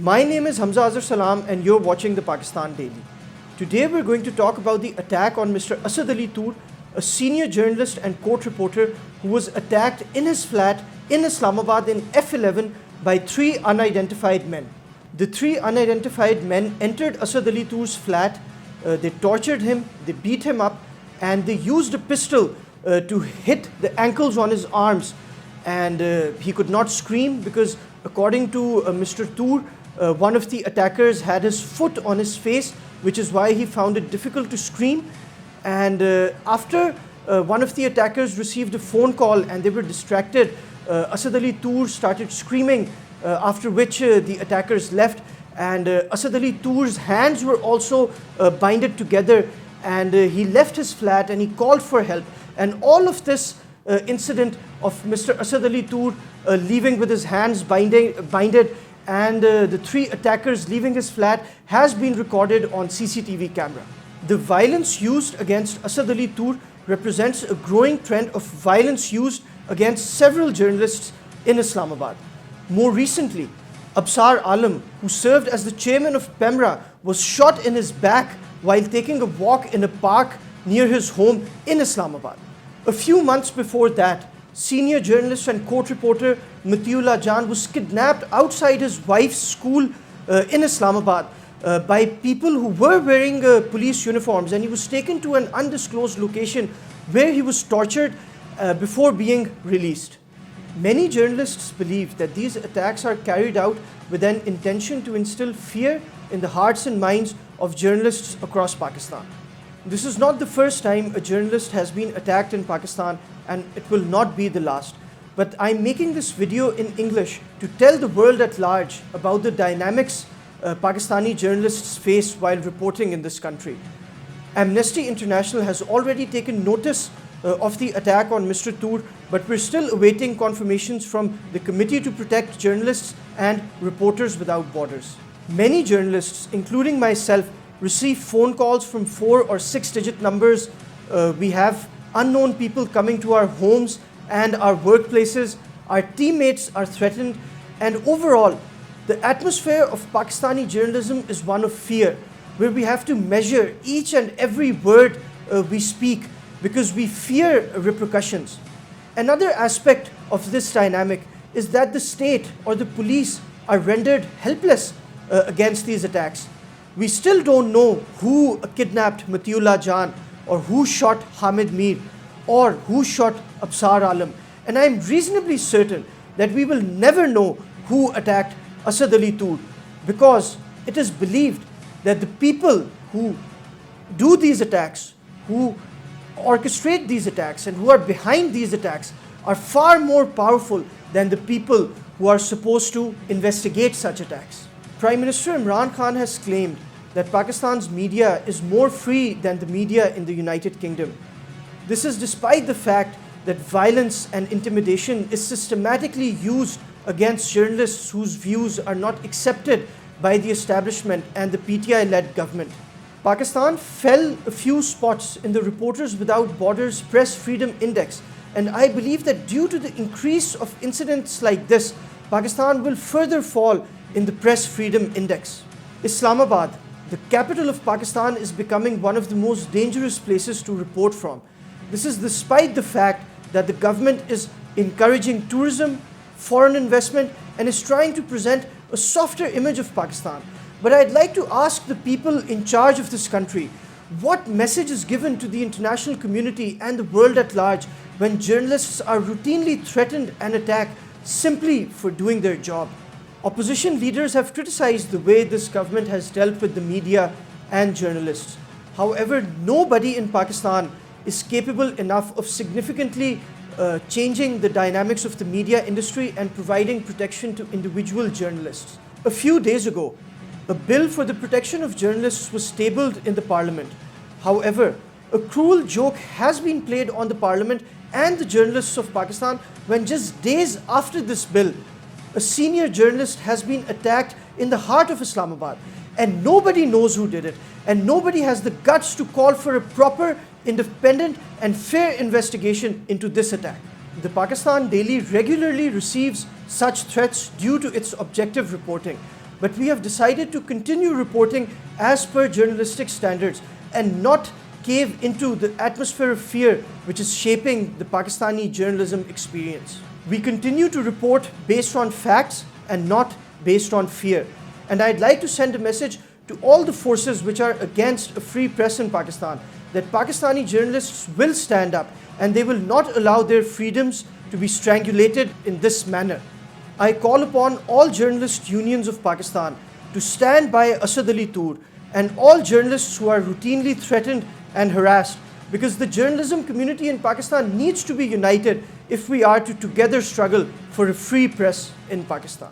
My name is Hamza Azhar Salam and you're watching the Pakistan Daily. Today we're going to talk about the attack on Mr. Asad Ali Toor, a senior journalist and court reporter who was attacked in his flat in Islamabad in F11 by three unidentified men. The three unidentified men entered Asad Ali Toor's flat, they tortured him, they beat him up, and they used a pistol to hit the ankles on his arms, and he could not scream because according to Mr. Toor, one of the attackers had his foot on his face, which is why he found it difficult to scream. And after one of the attackers received a phone call and they were distracted, Asad Ali Toor started screaming, after which the attackers left, and Asad Ali Toor's hands were also binded together, and he left his flat and he called for help. And all of this incident of Mr. Asad Ali Toor leaving with his hands binded and the three attackers leaving his flat has been recorded on CCTV camera. The violence used against Asad Ali Toor represents a growing trend of violence used against several journalists in Islamabad. More recently, Absar Alam, who served as the chairman of PEMRA, was shot in his back while taking a walk in a park near his home in Islamabad. A few months before that, senior journalist and court reporter Matiullah Jan was kidnapped outside his wife's school in Islamabad by people who were wearing police uniforms, and he was taken to an undisclosed location where he was tortured before being released. Many journalists believe that these attacks are carried out with an intention to instill fear in the hearts and minds of journalists across Pakistan. This is not the first time a journalist has been attacked in Pakistan, and it will not be the last. But I'm making this video in English to tell the world at large about the dynamics Pakistani journalists face while reporting in this country. Amnesty International has already taken notice of the attack on Mr. Toor, but we're still awaiting confirmations from the Committee to Protect Journalists and Reporters Without Borders. Many journalists, including myself, receive phone calls from 4 or 6-digit numbers. We have unknown people coming to our homes and our workplaces. Our teammates are threatened, and overall, the atmosphere of Pakistani journalism is one of fear, where we have to measure each and every word we speak because we fear repercussions. Another aspect of this dynamic is that the state or the police are rendered helpless against these attacks. We still don't know who kidnapped Matiullah Jan, or who shot Hamid Mir, or who shot Absar Alam. And I am reasonably certain that we will never know who attacked Asad Ali Toor, because it is believed that the people who do these attacks, who orchestrate these attacks, and who are behind these attacks are far more powerful than the people who are supposed to investigate such attacks. Prime Minister Imran Khan has claimed that Pakistan's media is more free than the media in the United Kingdom. This is despite the fact that violence and intimidation is systematically used against journalists whose views are not accepted by the establishment and the PTI-led government. Pakistan fell a few spots in the Reporters Without Borders Press Freedom Index, and I believe that due to the increase of incidents like this, Pakistan will further fall in the Press Freedom Index. Islamabad, the capital of Pakistan, is becoming one of the most dangerous places to report from. This is despite the fact that the government is encouraging tourism, foreign investment, and is trying to present a softer image of Pakistan. But I'd like to ask the people in charge of this country, what message is given to the international community and the world at large when journalists are routinely threatened and attacked simply for doing their job? Opposition leaders have criticized the way this government has dealt with the media and journalists. However, nobody in Pakistan is capable enough of significantly changing the dynamics of the media industry and providing protection to individual journalists. A few days ago, a bill for the protection of journalists was tabled in the parliament. However, a cruel joke has been played on the parliament and the journalists of Pakistan when just days after this bill, a senior journalist has been attacked in the heart of Islamabad, and nobody knows who did it, and nobody has the guts to call for a proper, independent and fair investigation into this attack. The Pakistan Daily regularly receives such threats due to its objective reporting. but we have decided to continue reporting as per journalistic standards and not cave into the atmosphere of fear which is shaping the Pakistani journalism experience. We continue to report based on facts and not based on fear. And I'd like to send a message to all the forces which are against a free press in Pakistan that Pakistani journalists will stand up and they will not allow their freedoms to be strangulated in this manner. I call upon all journalist unions of Pakistan to stand by Asad Ali Toor and all journalists who are routinely threatened and harassed, because the journalism community in Pakistan needs to be united if we are to together struggle for a free press in Pakistan.